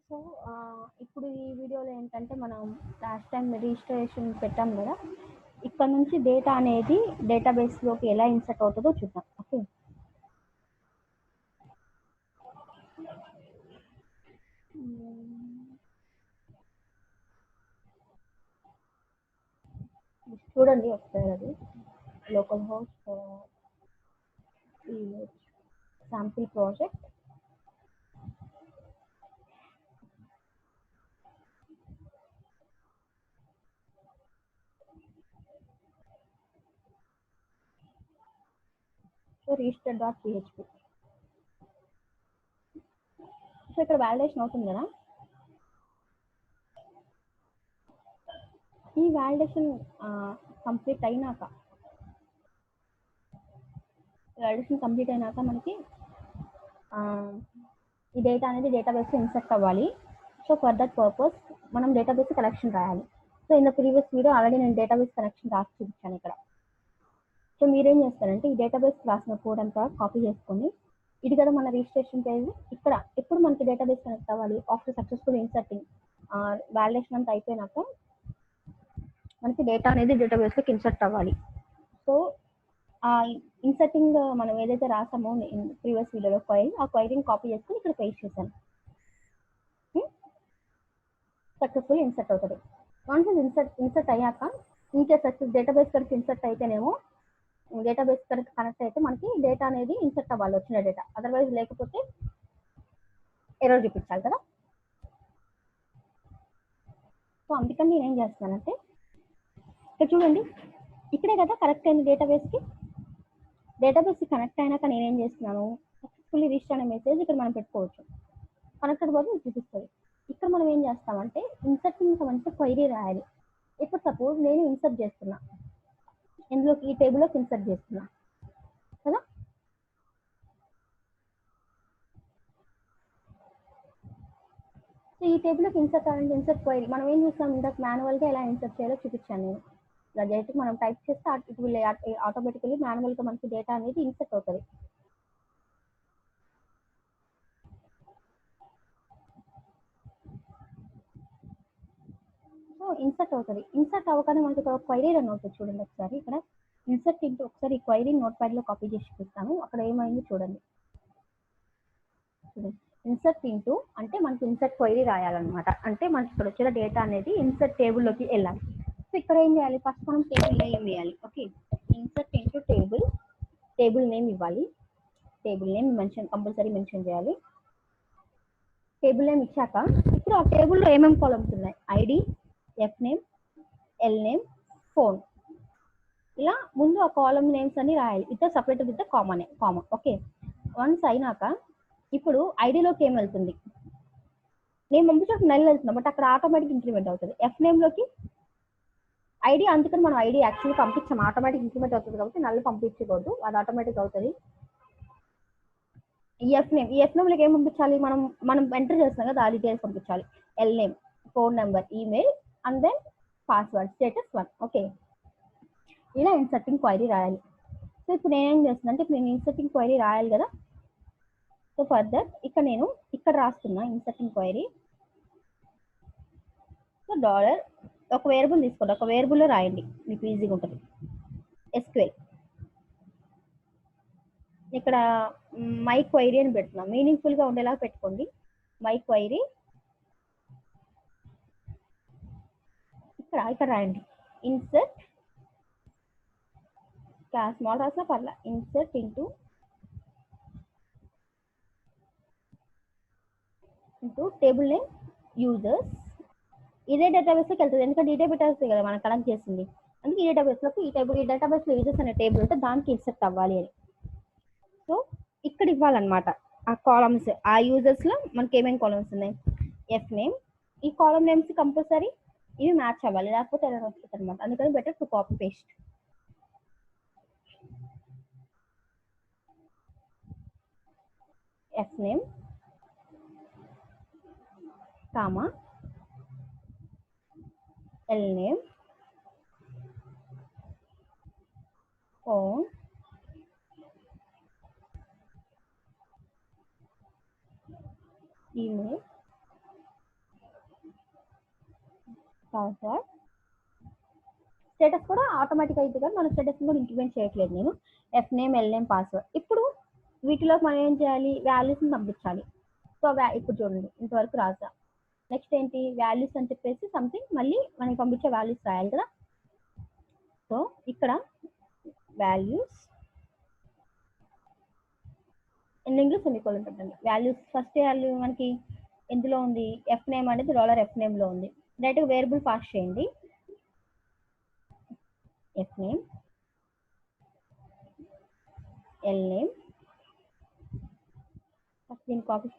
So, ఇప్పుడు ఈ వీడియోలో ఏంటంటే మనం లాస్ట్ టైమ్ రిజిస్ట్రేషన్ పెట్టాం గదా! ఇక్కడ నుంచి డేటా అనేది డేటాబేస్‌లోకి ఎలా ఇన్సర్ట్ అవుతదో చూద్దాం. ఓకే. చూడండి ఒకసారి అది. Local host image sample project. So, register.php. So, ఇక్కడ వాలిడేషన్ అవుతుంది గదా! ఈ వాలిడేషన్ కంప్లీట్ అయినాక మనకి ఈ డేటా అనేది డేటాబేస్‌లో ఇన్సర్ట్ అవ్వాలి. సో, ఫర్ దట్ పర్పస్ మనం డేటాబేస్ కనెక్షన్ రాయాలి. So, in the previous video already నేను డేటాబేస్ కనెక్షన్ రాసి చూపించాను ఇక్కడ. సో, మీరేం చేస్తారంటే ఈ డేటాబేస్ రాసిన కోడ్ అంతా కాపీ చేసుకొని, ఇది కదా మన రిజిస్ట్రేషన్ పేజ్. ఇక్కడ ఎప్పుడు మనకి డేటాబేస్ కనెక్ట్ అవ్వాలి? After successful inserting. వాలిడేషన్ అంతా అయిపోయినాక మనకి డేటా అనేది డేటాబేస్‌లోకి ఇన్సర్ట్ అవ్వాలి. సో, ఇన్సర్టింగ్ మనం ఏదైతే రాసామో ప్రీవియస్ వీడియోలో ఆ క్వైరీని కాపీ చేసుకొని ఇక్కడ పేస్ట్ చేశాను. సక్సెస్ఫుల్ ఇన్సర్ట్ అవుతుంది. వన్స్ ఇన్సర్ట్ అయ్యాక ఇంకే సక్సెస్ డేటాబేస్ కనుక ఇన్సర్ట్ అయితేనేమో డేటాబేస్ కనుక కనెక్ట్ అయితే మనకి డేటా అనేది ఇన్సర్ట్ అవ్వాలి, వచ్చిన డేటా. అదర్వైజ్ లేకపోతే ఎర్రర్ చూపించాలి కదా. సో, అందుకని నేనేం చేస్తున్నానంటే ఇక్కడ చూడండి, ఇక్కడే కదా కనెక్ట్ అయింది డేటాబేస్కి కనెక్ట్ అయినాక నేనేం చేస్తున్నాను, సక్సెస్ఫుల్లీ రిజిస్టర్ అనే మెసేజ్ ఇక్కడ మనం పెట్టుకోవచ్చు. కనెక్టెడ్ బదులు చూపిస్తుంది. ఇక్కడ మనం ఏం చేస్తామంటే ఇన్సర్టింగ్ మంచి క్వైరీ రాయాలి. ఇప్పుడు సపోజ్ నేను ఇన్సర్ట్ చేస్తున్నా, ఇందులోకి ఈ టేబుల్లోకి ఇన్సర్ట్ చేస్తున్నా కదా. సో, ఈ టేబుల్లోకి ఇన్సర్ట్ అవ్వాలంటే ఇన్సర్ట్ క్వైరీ మనం ఏం చూస్తాం, ఇందాక మాన్యువల్గా ఎలా ఇన్సర్ట్ చేయాలో చూపించాను నేను. ఇలా డైరెక్ట్ మనం టైప్ చేస్తే ఇట్ విల్ ఆటోమేటికలీ మాన్యువల్గా మనకి డేటా అనేది ఇన్సర్ట్ అవుతుంది. సో, ఇన్సర్ట్ అవుతుంది. ఇన్సర్ట్ అవ్వగానే మనకి ఒక క్వైరీ రన్ అవుతుంది. చూడండి ఒకసారి ఇక్కడ ఇన్సర్ట్ ఇంటూ ఒకసారి ఈ క్వైరీని నోట్ ప్యాడ్లో కాపీ చేసి చూపిస్తాను. అక్కడ ఏమైంది చూడండి. ఇన్సర్ట్ ఇంటూ అంటే మనకి ఇన్సర్ట్ క్వైరీ రాయాలన్నమాట. అంటే మనకి ఇక్కడ వచ్చిన డేటా అనేది ఇన్సర్ట్ టేబుల్లోకి వెళ్ళాలి. సో, ఇక్కడ ఏం చేయాలి, ఫస్ట్ మనం టేబుల్ నేమ్ వేయాలి. Okay, insert into table name ఇవ్వాలి. టేబుల్ నేమ్ కంపల్సరీ మెన్షన్ చేయాలి. టేబుల్ నేమ్ ఇచ్చాక ఇప్పుడు ఆ టేబుల్లో ఏమేమి కాలమ్స్ ఉన్నాయి, ID, F name, L name, phone. ఇలా ముందు ఆ కాలమ్ నేమ్స్ అన్ని రాయాలి with separate with common. Okay, once అయినాక ఇప్పుడు ఐడిలోకి ఏం వెళ్తుంది, నేను పంపించక నెల వెళ్తున్నా, బట్ అక్కడ ఆటోమేటిక్ ఇంక్రిమెంట్ అవుతుంది. ఎఫ్ నేమ్లోకి ఐడి, అందుకని మనం ఐడి యాక్చువల్లీ పంపించాం, ఆటోమేటిక్ ఇంక్రిమెంట్ అవుతుంది కాబట్టి నల్లు పంపించకూడదు, అది ఆటోమేటిక్ అవుతుంది. ఈ ఎఫ్ నేమ్లోకి ఏం పంపించాలి, మనం ఎంటర్ చేస్తాం కదా, ఆ డీటెయిల్స్ పంపించాలి. L name, phone number, email, and then password, status 1. Okay, ఇలా ఇన్సర్టింగ్ క్వైరీ రాయాలి. సో, ఇప్పుడు నేనేం చేస్తున్నా అంటే ఇప్పుడు నేను ఇన్సర్టింగ్ క్వైరీ రాయాలి కదా. సో, ఫర్దర్ ఇక్కడ రాస్తున్నా ఇన్సర్టింగ్ క్వైరీ. సో, డాలర్ ఒక వేరియబుల్ తీసుకోండి, ఒక వేరియబుల్లో రాయండి, మీకు ఈజీగా ఉంటుంది. ఎస్క్యూఎల్ ఇక్కడ మై క్వైరీ అని పెడుతున్నాం, మీనింగ్ఫుల్గా ఉండేలా పెట్టుకోండి. మై క్వైరీ ఇక్కడ రాయండి. ఇన్సర్ట్ స్మాల్ రాసినా పర్లా, insert into table name users. ఇదే డేటాబేస్లోకి వెళ్తుంది, ఎందుకంటే ఈ డేటాబేస్ కదా మనం కనెక్ట్ చేసింది, అందుకే ఈ డేటాబేస్లోకి ఈ డేటాబేస్లో యూజర్స్ అనే టేబుల్ ఉంటే దానికి ఇన్సర్ట్ అవ్వాలి అని. సో, ఇక్కడ ఇవ్వాలన్నమాట ఆ కాలమ్స్. ఆ యూజర్స్లో మనకి ఏమేమి కాలమ్స్ ఉన్నాయి, ఎఫ్ నేమ్, ఈ కాలమ్ నేమ్స్ కంపల్సరీ ఇవి మ్యాచ్ అవ్వాలి, లేకపోతే ఎర్రర్ వస్తుంది అనమాట. అందుకని better to copy paste. F name comma L name, phone, email, password. Status కూడా ఆటోమేటిక్ అయితే కానీ మన స్టేటస్ కూడా ఇంక్రిమెంట్ చేయట్లేదు నేను. F name, L name, password. ఇప్పుడు వీటిలోకి మనం ఏం చేయాలి, వాల్యూస్ని పంపించాలి. సో ఇప్పుడు చూడండి ఇంతవరకు రాసా. నెక్స్ట్ ఏంటి, వాల్యూస్ అని చెప్పేసి సంథింగ్ మళ్ళీ మనకి పంపించే వాల్యూస్ రాయాలి కదా. సో ఇక్కడ వాల్యూస్ ఎండింగ్లో సెమికోలన్ పెట్టండి. వాల్యూస్ ఫస్ట్ వాల్యూ మనకి ఎందులో ఉంది, ఎఫ్ నేమ్ అనేది $f నేమ్లో ఉంది. డైరెక్ట్గా వేరియబుల్ పాస్ చేయండి. F name, L name. First దీన్ని కాపీ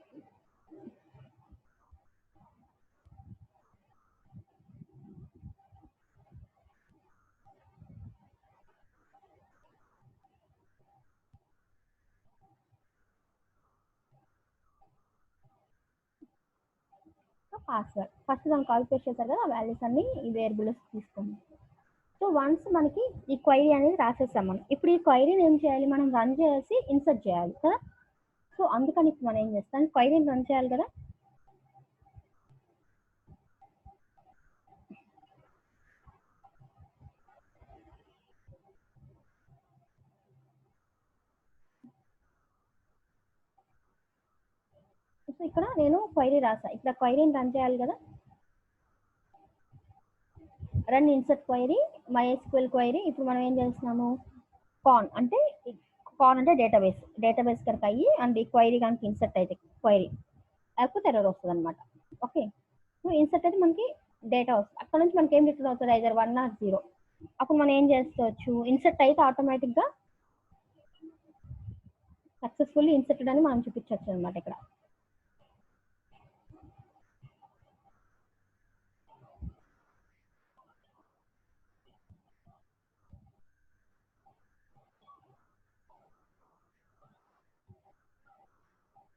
పాస్వర్డ్. ఫస్ట్ దాన్ని కాపీ పేస్ట్ చేశారు కదా, ఆ వాల్యూస్ అన్ని ఈ వేరియబుల్ తీసుకోండి. సో వన్స్ మనకి ఈ క్వైరీ అనేది రాసేసాం మనం. ఇప్పుడు ఈ క్వైరీని ఏం చేయాలి, మనం రన్ చేసి ఇన్సర్ట్ చేయాలి కదా. సో అందుకని ఇప్పుడు మనం ఏం చేస్తాం, క్వైరీని రన్ చేయాలి కదా. సో ఇక్కడ నేను క్వైరీ రాసా, ఇక్కడ క్వైరీని రన్ చేయాలి కదా. Run insert query, MySQL query. ఇప్పుడు మనం ఏం చేస్తున్నాము, కాన్ అంటే డేటాబేస్ కనుక అయ్యి అండ్ ఈ క్వైరీ కనుక ఇన్సర్ట్ అయితే క్వైరీ లేకపోతే ఎర్రర్ వస్తుంది అనమాట. ఓకే. సో ఇన్సర్ట్ అయితే మనకి డేటా వస్తుంది, అక్కడ నుంచి మనకి ఏం రిటర్న్ అవుతుంది, ఐదర్ 1 or 0. అప్పుడు మనం ఏం చేసుకోవచ్చు, ఇన్సర్ట్ అయితే ఆటోమేటిక్గా సక్సెస్ఫుల్లీ ఇన్సర్టెడ్ అని మనం చూపించవచ్చు అనమాట ఇక్కడ.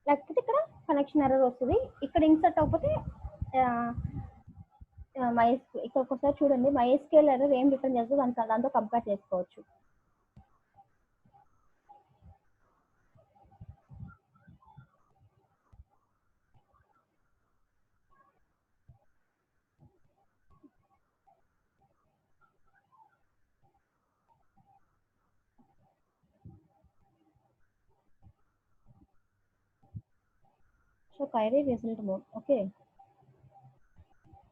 లేకపోతే ఇక్కడ కనెక్షన్ ఎర్రర్ వస్తుంది, ఇక్కడ ఇన్సర్ట్ అవ్వకపోతే ఇక్కడ ఒకసారి చూడండి, MySQL ఎర్రర్ ఏం రిటర్న్ చేస్తుంది దాంతో కంపేర్ చేసుకోవచ్చు. So query result mode. Okay,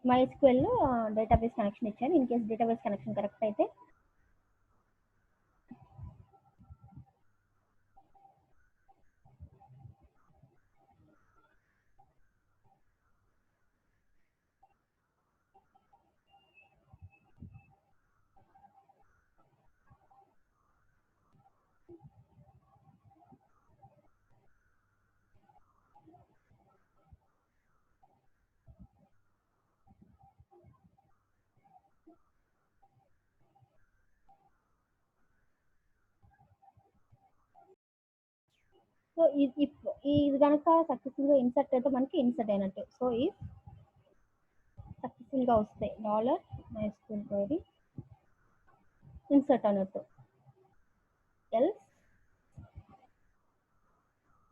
MySQL లో డేటాబేస్ కనెక్షన్ ఇచ్చాను. In case database connection correct అయితే సో ఇది కనుక సక్సెస్ఫుల్గా ఇన్సర్ట్ అయితే మనకి ఇన్సర్ట్ అయినట్టు. సో ఈ సక్సెస్ఫుల్గా వస్తాయి $MySQL క్వైరీ ఇన్సర్ట్ అన్నట్టు, else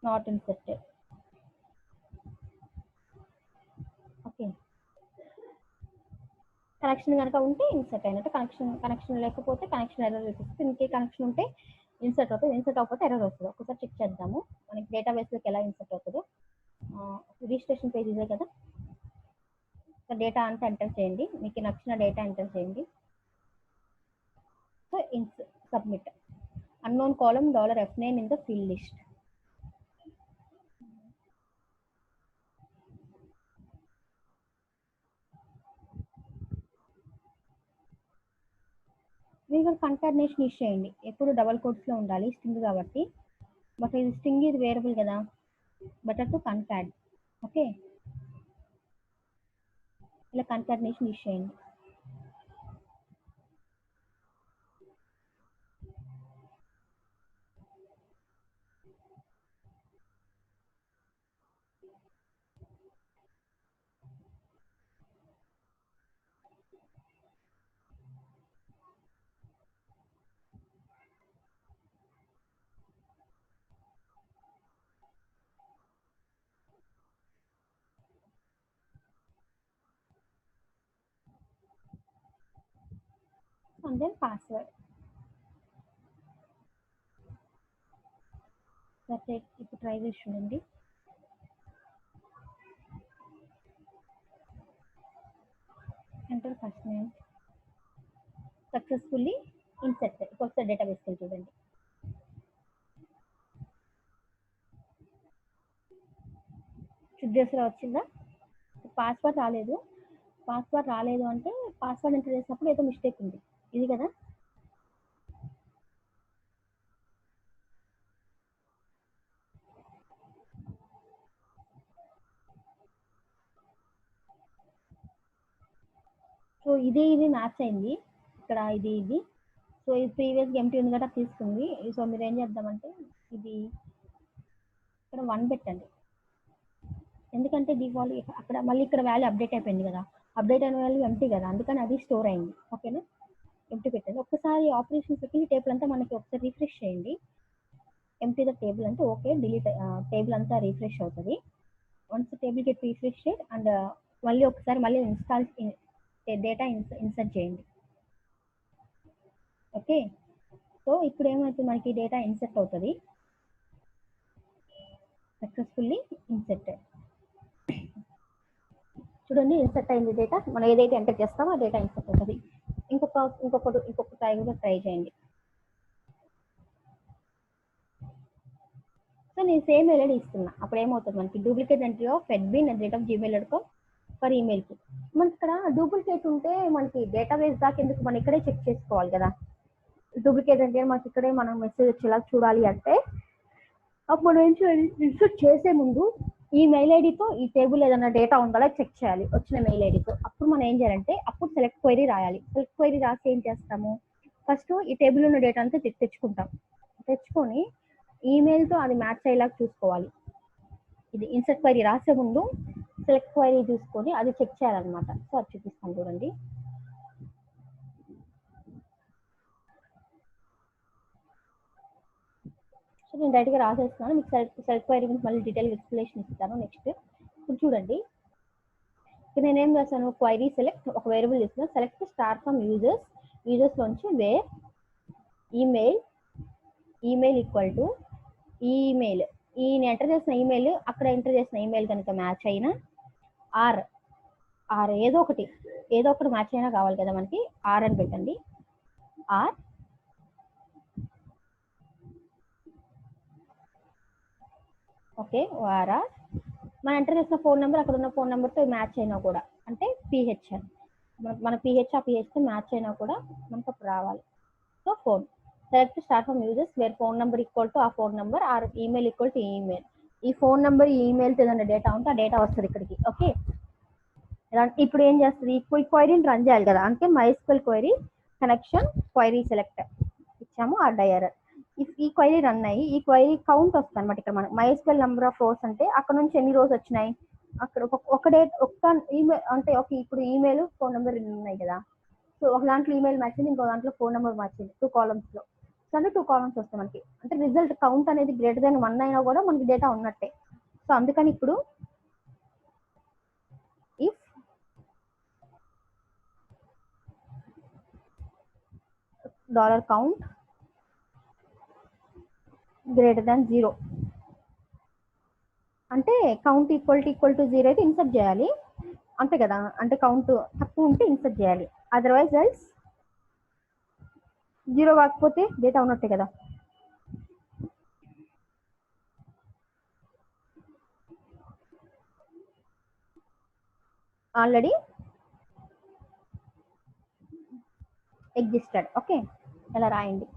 not inserted. Okay, connection కనుక ఉంటే ఇన్సర్ట్ అయినట్టు, కనెక్షన్ లేకపోతే కనెక్షన్ ఎర్రర్ చూపిస్తుంది. ఇంకే కనెక్షన్ ఉంటే ఇన్సర్ట్ అవుతుంది, ఇన్సర్ట్ అవ్వకపోతే ఎర్రర్ వస్తుంది. ఒకసారి చెక్ చేద్దాము మనకి డేటాబేస్లోకి ఎలా ఇన్సర్ట్ అవుతుందో. రిజిస్ట్రేషన్ పేజ్ ఇదే కదా, డేటా అంతా ఎంటర్ చేయండి, మీకు నచ్చిన డేటా ఎంటర్ చేయండి. So submit. Unknown column $f name in the field list. మీరు కంకాటినేషన్ యూస్ చేయండి, ఎప్పుడు డబల్ కోట్స్లో ఉండాలి, స్ట్రింగ్ కాబట్టి. బట్ ఇది స్ట్రింగ్, ఇది వేరియబుల్ కదా, బెటర్ టు కన్కాట్. ఓకే, ఇలా కంకాటినేషన్ యూస్ చేయండి. And then password. ఇప్పుడు ట్రై చేసి చూడండి. Enter first name. Successfully insert. ఒకసారి డేటాబేస్కి వెళ్ళి చూడండి. చుడ్డేస్లో వచ్చిందా? పాస్వర్డ్ రాలేదు. పాస్వర్డ్ రాలేదు అంటే పాస్వర్డ్ ఎంటర్ చేసినప్పుడు ఏదో మిస్టేక్ ఉంది. ఇది కదా. సో ఇది మ్యాచ్ అయింది ఇక్కడ. ఇది సో ఇది ప్రీవియస్గా ఎంటీ ఉంది కదా తీసుకుంది. సో మీరు ఏం చేద్దామంటే ఇది ఇక్కడ 1 పెట్టండి. ఎందుకంటే డిఫాల్ట్ అక్కడ మళ్ళీ ఇక్కడ వాల్యూ అప్డేట్ అయిపోయింది కదా. అప్డేట్ అయిన వాల్యూ ఎంటీ కదా, అందుకని అది స్టోర్ అయింది. ఓకేనా, ఎంటీ పెట్టండి. ఒక్కసారి ఆపరేషన్ సెకండ్ టేబుల్ అంతా మనకి ఒకసారి రిఫ్రెష్ చేయండి. ఎంటీ ద టేబుల్ అంటే ఓకే, డిలీట్ టేబుల్ అంతా రిఫ్రెష్ అవుతుంది. Once table get refresh and మళ్ళీ ఒకసారి మళ్ళీ ఇన్స్టాల్ డేటా ఇన్సర్ట్ చేయండి. ఓకే, సో ఇప్పుడు ఏమవుతుంది, మనకి డేటా ఇన్సర్ట్ అవుతుంది. Successfully insert. చూడండి ఇన్సర్ట్ అయింది డేటా. మనం ఏదైతే ఎంటర్ చేస్తామో ఆ డేటా ఇన్సర్ట్ అవుతుంది. ఇంకొక ట్రై చేయండి. సో నేను సేమ్ మెయిల్ ఐడి ఇస్తున్నా. అప్పుడు ఏమవుతుంది, మనకి duplicate entry of @gmail.com for ఈమెయిల్కి. మనకి ఇక్కడ డూప్లికేట్ ఉంటే మనకి డేటాబేస్ దాకా ఎందుకు, మనం ఇక్కడే చెక్ చేసుకోవాలి కదా. డూప్లికేట్ అంటే మనకి ఇక్కడే మనం మెసేజ్ వచ్చేలా చూడాలి అంటే అప్పుడు మనం ఏం చేయాలి, ఇన్సర్ట్ చేసే ముందు ఈ మెయిల్ ఐడితో ఈ టేబుల్ ఏదైనా డేటా ఉందా చెక్ చేయాలి వచ్చిన మెయిల్ ఐడితో. అప్పుడు మనం ఏం చేయాలంటే అప్పుడు సెలెక్ట్ క్వైరీ రాయాలి. సెలెక్ట్ క్వైరీ రాసి ఏం చేస్తాము, ఫస్ట్ ఈ టేబుల్ ఉన్న డేటా అంతా తెచ్చుకొని ఈమెయిల్తో అది మ్యాచ్ అయ్యేలాగా చూసుకోవాలి. ఇది ఇన్సర్ట్ క్వైరీ రాసే ముందు సెలెక్ట్ క్వైరీ చూసుకొని అది చెక్ చేయాలన్నమాట. సో అది చూపిస్తాను చూడండి. సో నేను డైరెక్ట్గా రాసేస్తున్నాను. మీకు సెలెక్ట్ క్వైరీ గురించి మళ్ళీ డీటెయిల్ ఎక్స్ప్లెనేషన్ ఇస్తాను నెక్స్ట్. ఇప్పుడు చూడండి, నేనేం చేస్తాను, క్వైరీ సెలెక్ట్ ఒక వేరియబుల్ చేస్తున్నాను. సెలెక్ట్ స్టార్ ఫ్రమ్ యూజర్స్ నుంచి where email equal to email. నేను ఎంటర్ చేసిన ఈమెయిల్ అక్కడ ఎంటర్ చేసిన ఈమెయిల్ కనుక మ్యాచ్ అయినా ఆర్ ఏదో ఒకటి మ్యాచ్ అయినా కావాలి కదా మనకి. ఆర్ అని పెట్టండి. ఆర్ ఓకే, ఆర్ మనం ఎంటర్ చేసిన ఫోన్ నెంబర్ అక్కడ ఉన్న ఫోన్ నెంబర్తో మ్యాచ్ అయినా కూడా, అంటే పిహెచ్ మన పిహెచ్తో మ్యాచ్ అయినా కూడా మనకు అప్పుడు రావాలి. So phone select star from users where phone number equal to ఆ phone number or email equal to email. ఈ ఫోన్ నెంబర్ ఈ ఈమెయిల్తో ఏదైనా డేటా ఉంటే ఆ డేటా వస్తుంది ఇక్కడికి. ఓకే, ఇప్పుడు ఏం చేస్తుంది, ఈ క్వైరీని రన్ చేయాలి కదా. అంటే MySQL query connection query select ఇచ్చాము ఆ డయర్. ఈ క్వైరీ రన్ అయ్యి ఈ క్వైరీ కౌంట్ వస్తుంది అనమాట. ఇక్కడ మనకి MySQL నెంబర్ ఆఫ్ రోస్ అంటే అక్కడ నుంచి ఎన్ని రోస్ వచ్చినాయి, అక్కడ ఒక్క ఈమెయిల్ అంటే ఇప్పుడు ఈమెయిల్ ఫోన్ నెంబర్ ఉన్నాయి కదా. సో ఒక దాంట్లో ఈమెయిల్ మ్యాచ్ అయింది, ఇంకో దాంట్లో ఫోన్ నెంబర్ మ్యాచ్ అయింది. 2 columns లో. సో అంటే 2 columns వస్తాయి మనకి. అంటే రిజల్ట్ కౌంట్ అనేది గ్రేటర్ దెన్ 1 అయినా కూడా మనకి డేటా ఉన్నట్టే. సో అందుకని ఇప్పుడు ఇఫ్ $count greater than 0 అంటే కౌంట్ ఈక్వల్ టు 0 అయితే ఇన్సర్ట్ చేయాలి, అంతే కదా. అంటే కౌంట్ తక్కువ ఉంటే ఇన్సర్ట్ చేయాలి. అదర్వైజ్ ఎల్స్ 0 కాకపోతే డేటా ఉన్నట్టే కదా. Already existed. ఓకే, ఇలా రాయండి.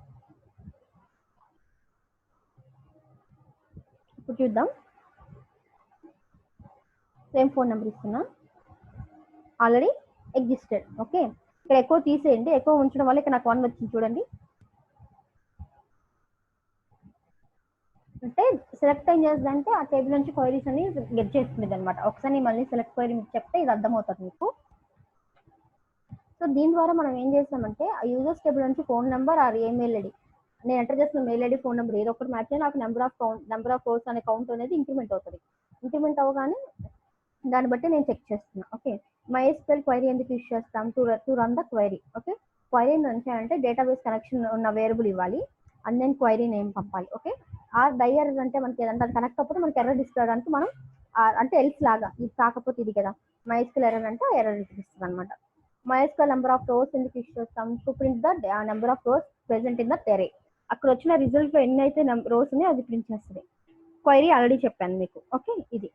ఇప్పుడు చూద్దాం. సేమ్ ఫోన్ నెంబర్ ఇస్తున్నా, ఆల్రెడీ ఎగ్జిస్టెడ్. ఓకే, ఇక్కడ ఎక్కువ తీసేయండి. ఎక్కువ ఉంచడం వల్ల ఇక్కడ నాకు 1 వచ్చింది చూడండి. అంటే సెలెక్ట్ ఏం చేస్తుందంటే ఆ టేబుల్ నుంచి క్వైరీస్ అని గెట్ చేస్తుంది అనమాట. ఒకసారి మళ్ళీ సెలెక్ట్ క్వైరీ చెప్తే ఇది అర్థమవుతుంది మీకు. సో దీని ద్వారా మనం ఏం చేస్తామంటే ఆ యూజర్స్ టేబుల్ నుంచి phone number or email ID, నేను ఎంటర్ చేసిన మెయిల్ ఐడి ఫోన్ నెంబర్ ఏదో ఒకటి మ్యాచ్ అయినా నాకు నెంబర్ ఆఫ్ రోస్ అనే కౌంట్ అనేది ఇంక్రిమెంట్ అవుతుంది. ఇంక్రిమెంట్ అవ్వగానే దాన్ని బట్టి నేను చెక్ చేస్తున్నా. ఓకే, MySQL క్వైరీ ఎందుకు యూజ్ చేస్తాం, to run the query. Okay, query run చేయాలంటే డేటాబేస్ కనెక్షన్ ఉన్న వేరియబుల్ ఇవ్వాలి అండ్ దెన్ క్వైరీ నేమ్ పంపాలి. ఓకే, ఆ డై ఎర్రర్ అంటే మనకి ఏదంటే అది కనెక్ట్ అప్పుడు మనకి ఎర్రర్ డిస్ప్లే అవడానికి మనం అంటే ఎల్స్ లాగా ఇది కాకపోతే ఇది కదా MySQL ఎర్రర్ అంటే ఎర్రర్ చూపిస్తుంది అనమాట. MySQL నెంబర్ ఆఫ్ రోస్ ఎందుకు ఇష్యూ చేస్తాం to print the number of rows present in the table. అక్కడ వచ్చిన రిజల్ట్ లో ఎన్ని అయితే రోస్ ఉన్నాయో అది ప్రింట్ చేస్తుంది. క్వైరీ ఆల్రెడీ చెప్పాను మీకు. ఓకే, ఇది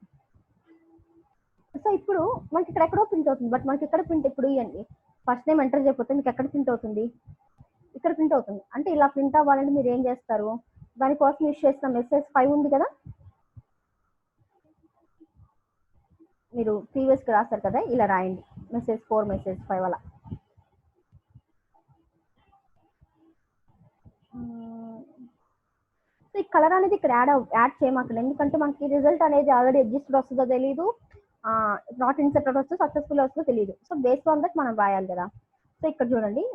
సో ఇప్పుడు మనకి ఇక్కడ ఎక్కడో ప్రింట్ అవుతుంది బట్ మనకి ఎక్కడ ప్రింట్ ఇప్పుడు ఇవ్వండి ఫస్ట్ నేమ్ ఎంటర్ చేయకపోతే మీకు ఎక్కడ ప్రింట్ అవుతుంది ఇక్కడ ప్రింట్ అవుతుంది. అంటే ఇలా ప్రింట్ అవ్వాలంటే మీరు ఏం చేస్తారు దానికోసం యూజ్ చేసిన మెసేజ్ 5 ఉంది కదా మీరు ప్రీవియస్గా రాస్తారు కదా ఇలా రాయండి మెసేజ్ 4 మెసేజ్ 5 అలా. సో ఈ కలర్ అనేది ఇక్కడ యాడ్ చేయమాకండి ఎందుకంటే మనకి రిజల్ట్ అనేది ఆల్రెడీ ఎగ్జిస్టెడ్ వస్తుందో తెలియదు నాట్ ఇన్సర్టెడ్ వస్తుందో సక్సెస్ఫుల్ వస్తుందో తెలియదు. సో బేస్డ్ ఆన్ దట్ మనం రాయాలి కదా. సో ఇక్కడ చూడండి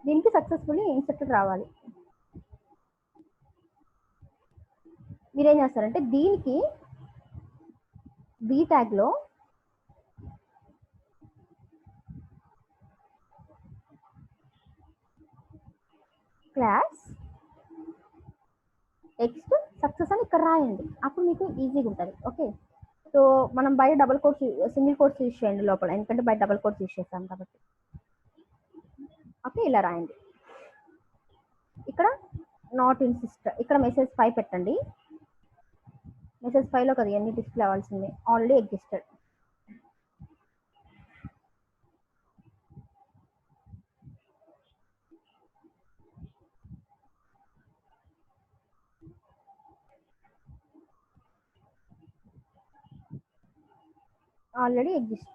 దీనికి సక్సెస్ఫుల్లీ ఇన్సర్టెడ్ రావాలి. మీరేం చేస్తారంటే దీనికి బీ ట్యాగ్ లో క్లాస్ నెక్స్ట్ సక్సెస్ అని ఇక్కడ రాయండి అప్పుడు మీకు ఈజీగా ఉంటుంది. ఓకే, సో మనం బయట double quotes single quotes use చేయండి లోపల ఎందుకంటే బయట డబుల్ కోట్స్ యూజ్ చేస్తాం కాబట్టి. ఓకే, ఇలా రాయండి. ఇక్కడ నాట్ ఇన్సిస్ట్ ఇక్కడ మెసేజ్ 5 పెట్టండి. మెసేజ్ 5 లో కదా ఎన్ని డిస్ప్లే అవ్వాల్సిందే already existed. Already exist.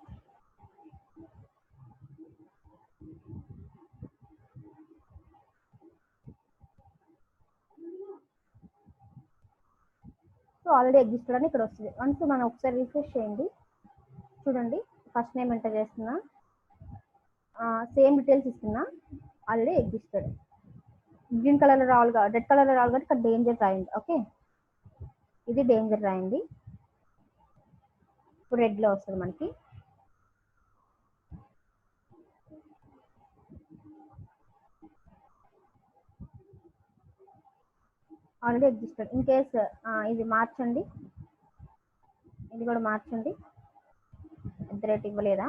So already existed అని ఇక్కడ వస్తుంది. వన్స్ మనం ఒకసారి రిఫ్రెష్ చేయండి చూడండి ఫస్ట్ నేమ్ ఎంటర్ చేస్తున్నా సేమ్ డీటెయిల్స్ ఇస్తున్నా ఆల్రెడీ ఎగ్జిస్టెడ్. గ్రీన్ కలర్ రావాలిగా రెడ్ కలర్ రావాలి కాబట్టి ఇక్కడ డేంజర్ రాయండి. ఓకే, ఇది డేంజర్ రాయండి. ఇప్పుడు రెడ్ లో వస్తుంది మనకి. Already existed. ఇన్ కేస్ ఇది మార్చండి ఇది కూడా మార్చండి. @ ఇవ్వలేదా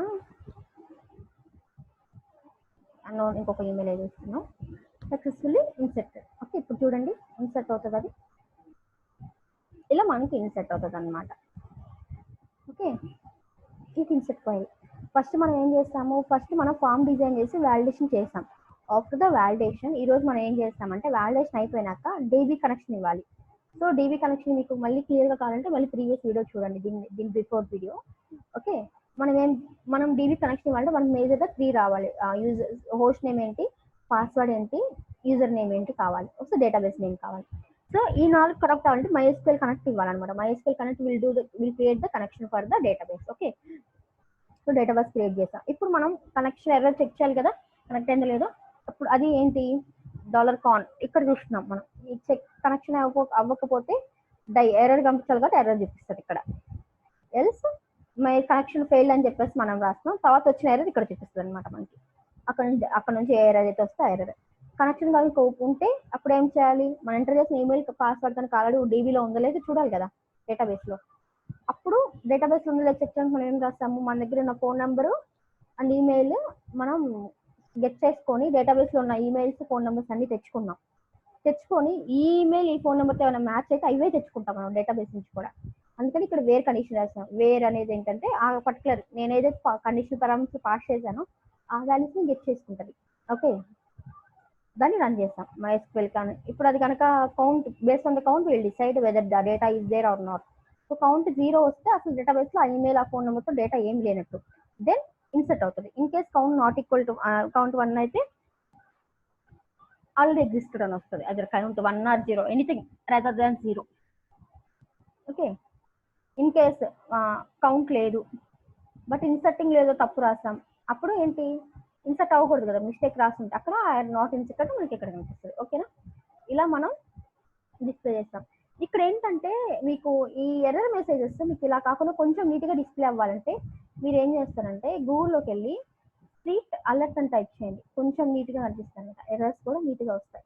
అన్నోన్ ఇంకొక ఈమెయిల్ ఏది ఇస్తున్నాం సక్సెస్ఫుల్లీ ఇన్సర్టెడ్. ఓకే, ఇప్పుడు చూడండి ఇన్సర్ట్ అవుతుంది అది ఇలా మనకి ఇన్సర్ట్ అవుతుంది అనమాట. ఓకే, ఇది ఇన్సర్ట్ క్వైరీ. ఫస్ట్ మనం ఏం చేస్తాము ఫస్ట్ మనం ఫామ్ డిజైన్ చేసి వ్యాలిడేషన్ చేస్తాం. ఆఫ్టర్ ద వ్యాలిడేషన్ ఈ రోజు మనం ఏం చేస్తామంటే వ్యాలిడేషన్ అయిపోయినాక డీబీ కనెక్షన్ ఇవ్వాలి. సో డీబీ కనెక్షన్ మీకు మళ్ళీ క్లియర్గా కావాలంటే మళ్ళీ ప్రీవియస్ వీడియో చూడండి దీని బిఫోర్ వీడియో. ఓకే, మనం డీబీ కనెక్షన్ ఇవ్వాలంటే మనకి మేజర్గా 3 రావాలి. యూజర్ హోస్ట్ నేమ్ ఏంటి పాస్వర్డ్ ఏంటి యూజర్ నేమ్ ఏంటి కావాలి సో డేటాబేస్ నేమ్ కావాలి. సో ఈ 4 కరెక్ట్ అవ్వాలంటే MySQL కనెక్ట్ ఇవ్వాలన్నమాట. MySQL connect will create the connection for the database. Okay, so database create చేస్తాం. ఇప్పుడు మనం కనెక్షన్ ఎర్రర్ చెక్ చేయాలి కదా కనెక్ట్ అయిందో లేదో. అప్పుడు అది ఏంటి $con ఇక్కడ చూస్తున్నాం మనం ఈ చెక్ కనెక్షన్ అవ్వకపోతే ఎర్రర్ పంపించాలి కాబట్టి ఎర్రర్ చూపిస్తుంది ఇక్కడ. ఎల్స్ మై కనెక్షన్ ఫెయిల్ అని చెప్పేసి మనం రాస్తున్నాం తర్వాత వచ్చిన ఎర్రర్ ఇక్కడ చూపిస్తుంది అనమాట మనకి. అక్కడ నుంచి ఏ ఎర్రర్ అయితే వస్తే ఎర్రర్. కనెక్షన్ కనుక ఉంటే అప్పుడు ఏం చేయాలి మనం ఎంటర్ చేసిన ఈమెయిల్ పాస్వర్డ్ కనుక ఆల్రెడీ డీబీలో ఉందో లేదో చూడాలి కదా డేటాబేస్ లో. అప్పుడు డేటాబేస్ ఉందో లేదో చెక్ చేయడానికి మనం ఏం రాస్తాము మన దగ్గర ఉన్న ఫోన్ నెంబరు అండ్ ఈమెయిల్ మనం గెట్ చేసుకొని డేటాబేస్ లో ఉన్న ఈమెయిల్స్ ఫోన్ నెంబర్స్ అన్ని తెచ్చుకొని ఈ ఈమెయిల్ ఈ ఫోన్ నెంబర్తో ఏమైనా మ్యాచ్ అయితే అవే తెచ్చుకుంటాం మనం డేటాబేస్ నుంచి కూడా. అందుకని ఇక్కడ వేర్ కండిషన్ రాస్తాం. వేర్ అనేది ఏంటంటే ఆ పర్టికులర్ నేను ఏదైతే కండిషన్ పారామీటర్స్ పాస్ చేశానో ఆ వాల్యూస్ ని గెట్ చేసుకుంటది. ఓకే, దాన్ని రన్ చేస్తాం MySQL కానీ. ఇప్పుడు అది కనుక count based on the count will decide whether the data is there or not. So count 0 వస్తే అసలు డేటాబేస్ లో ఆ ఈమెయిల్ ఆ ఫోన్ నెంబర్తో డేటా ఏం లేనట్టు దెన్ ఇన్సర్ట్ అవుతుంది. In case count not equal to count 1 అయితే ఆల్రెడీ ఎగ్జిస్టెడ్ అని వస్తుంది. Other count 1 or 0 anything rather than 0. Okay, in case count లేదు బట్ ఇన్సర్టింగ్ లేదో తప్పు రాస్తాం అప్పుడు ఏంటి ఇన్సర్ట్ అవ్వకూడదు కదా మిస్టేక్ రాస్తుంటే అక్కడ నాట్ ఇన్సర్ట్ మనకి ఇక్కడ కనిపిస్తుంది. ఓకేనా, ఇలా మనం డిస్ప్లే చేస్తాం. ఇక్కడ ఏంటంటే మీకు ఈ ఎర్రర్ మెసేజెస్ మీకు ఇలా కాకుండా కొంచెం నీట్గా డిస్ప్లే అవ్వాలంటే మీరు ఏం చేస్తారంటే గూగుల్లోకి వెళ్ళి ట్రీట్ అలర్ట్ అని టైప్ చేయండి, కొంచెం నీట్గా కనిపిస్తాయి అనమాట, ఎర్రర్స్ కూడా నీట్గా వస్తాయి.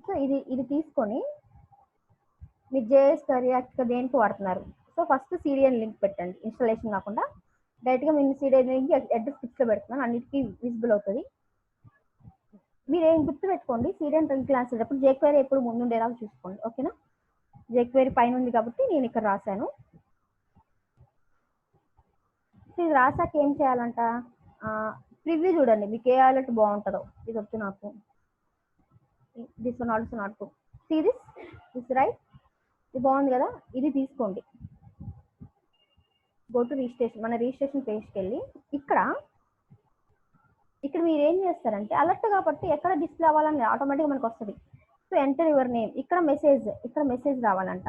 సో ఇది తీసుకొని మీరు జేఎస్ రియాక్ట్ దేనికి వాడుతున్నారు, సో ఫస్ట్ సిడిఎన్ లింక్ పెట్టండి, ఇన్స్టాలేషన్ కాకుండా డైరెక్ట్గా మేము సిడిఎన్ లింక్ అడ్రస్ పిక్స్లో పెడుతున్నాను, అన్నిటికీ విజిబుల్ అవుతుంది. మీరు ఏం గుర్తు పెట్టుకోండి, సిడిఎన్ లింక్ రాసేటప్పుడు జేక్వైరీ ఎప్పుడు ముందుండేలాగా చూసుకోండి, ఓకేనా. జేక్వైరీ పైన ఉంది కాబట్టి నేను ఇక్కడ రాశాను. సో ఇది రాసాక ఏం చేయాలంట, ప్రివ్యూ చూడండి మీకు ఏ అలర్ట్ బాగుంటుందో. ఇది వద్దు నాకు, this one also not good, see this right, ఇది బాగుంది కదా, ఇది తీసుకోండి. గో టు రిజిస్ట్రేషన్, మన రిజిస్ట్రేషన్ పేజ్కి వెళ్ళి ఇక్కడ మీరు ఏం చేస్తారంటే అలర్ట్ కాబట్టి ఎక్కడ డిస్ప్లే అవ్వాలని ఆటోమేటిక్గా మనకు వస్తుంది. సో ఎంటర్ యువర్ నేమ్, ఇక్కడ మెసేజ్ రావాలంట.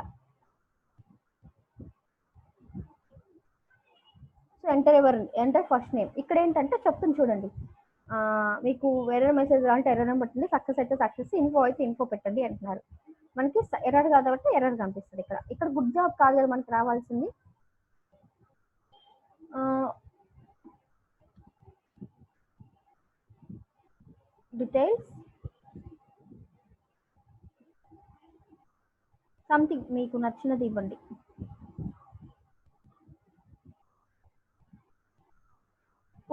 సో ఎంటర్ ఫస్ట్ నేమ్, ఇక్కడ ఏంటంటే చెప్తుంది చూడండి, మీకు ఎర్రర్ మెసేజ్ కావాలంటే ఎర్రర్ అని పెట్టండి, సక్సెస్ అయితే సక్సెస్, ఇన్ఫో అయితే ఇన్ఫో పెట్టండి అంటున్నారు. మనకి ఎర్రర్ కాదు కాబట్టి ఎర్రర్ కనిపిస్తుంది. ఇక్కడ గుడ్ జాబ్ కాదు కదా మనకి రావాల్సింది. డీటెయిల్స్ సంథింగ్ మీకు నచ్చినది ఇవ్వండి.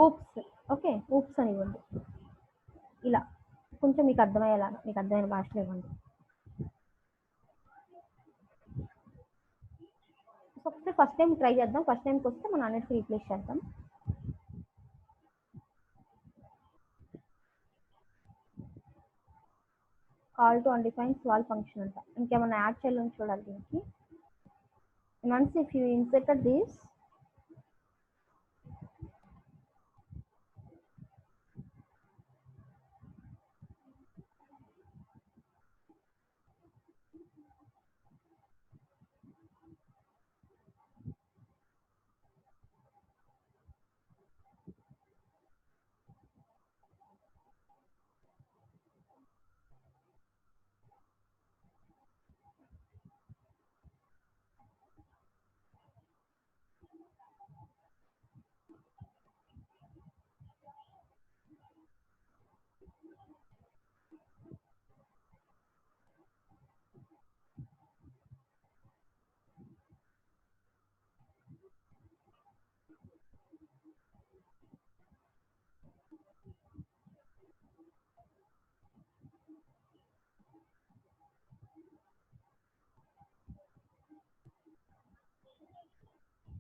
ఊప్స్, ఓకే ఊప్స్ అని ఇవ్వండి. ఇలా కొంచెం మీకు అర్థమయ్యేలాగా, మీకు అర్థమైన భాషలో ఇవ్వండి. సో ఒకసారి ఫస్ట్ టైం ట్రై చేద్దాం, ఫస్ట్ టైంకి వస్తే మనం అన్నిటికీ రీప్లేస్ చేద్దాం. Call to undefined swal function అంట, ఇంకేమైనా యాడ్ చేయాలని చూడాలి దీనికి. Once if you inserted this,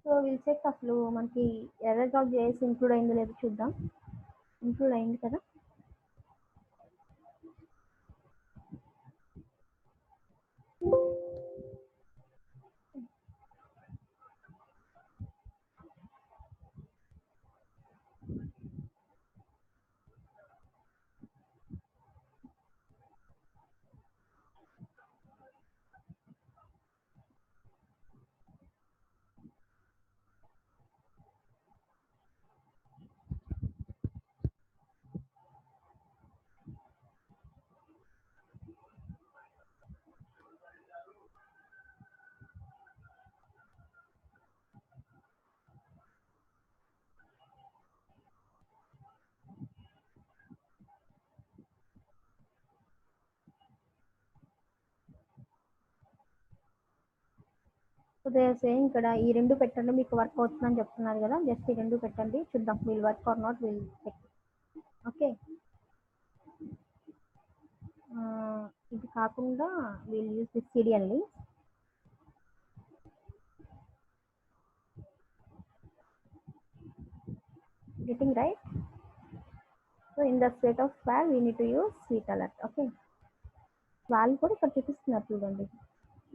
so will check అసలు మనకి ఎర్రర్ జాబ్ చేసి ఇంక్లూడ్ అయిందో లేదో చూద్దాం. ఇంక్లూడ్ అయింది కదా. సో దే ఆర్ సేయింగ్ ఇక్కడ ఈ రెండు పెట్టండి మీకు వర్క్ అవుతుందని చెప్తున్నారు కదా, జస్ట్ ఈ రెండు పెట్టండి చూద్దాం, will work or not, will check. Okay, ఇది కాకుండా will use this CDN link. Getting right. So in the state of swal we need to use sweet alert. Okay, swal కూడా ఇక్కడ చూపిస్తున్నారు చూడండి,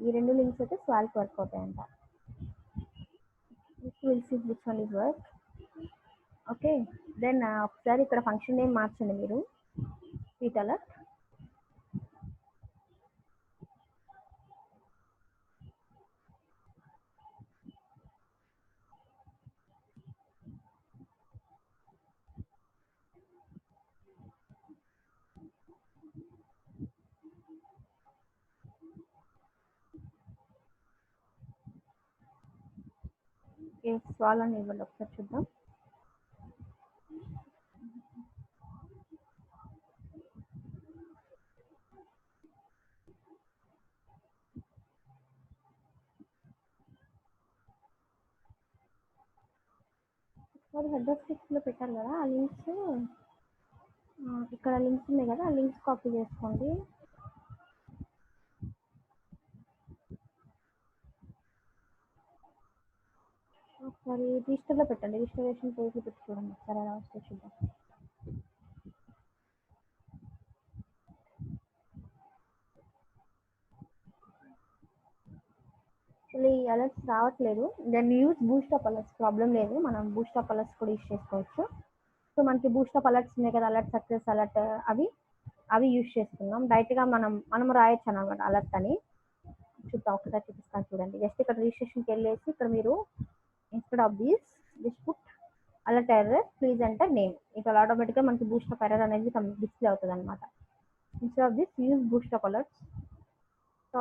ఈ రెండు లింక్స్ అయితే స్వాల్కి వర్క్ అవుతాయంట. Will see which one is work. Okay, then ఒకసారి ఇక్కడ ఫంక్షన్ నేమ్ మార్చండి మీరు, స్వీట్ అలర్ట్. స్వాల్ అని ఇవ్వండి ఒకసారి చూద్దాం. అది హెడ్ ఆఫ్ లో పెట్టారు కదా ఆ లింక్స్, ఇక్కడ లింక్స్ ఉన్నాయి కదా ఆ లింక్స్ కాపీ చేసుకోండి. ఒకసారి రిజిస్టర్లో పెట్టండి, రిజిస్ట్రేషన్ పేజ్లో పెట్టి చూడండి ఒకసారి ఎలా వస్తే చూద్దాం. యాక్చువల్లీ అలర్ట్స్ రావట్లేదు, then use boost up alerts, problem లేదు, మనం బూస్ట్ అప్ అలర్ట్స్ కూడా యూజ్ చేసుకోవచ్చు. సో మనకి బూస్ట్ అప్ అలర్ట్స్ ఉన్నాయి కదా, అలర్ట్ సక్సెస్ అలర్ట్, అవి యూజ్ చేసుకున్నాం. డైరెక్ట్గా మనం రాయొచ్చు అనమాట అలర్ట్ అని. చూద్దాం ఒకసారి చూపిస్తాను చూడండి. జస్ట్ ఇక్కడ రిజిస్ట్రేషన్కి వెళ్ళేసి ఇక్కడ మీరు instead of this put alert error please enter name, ఇక్కడ ఆటోమేటిక్గా మనకి బూస్ట్ అప్ ఎర్రర్ అనేది డిస్ప్లే అవుతుంది అనమాట. Instead of this use boost up alerts,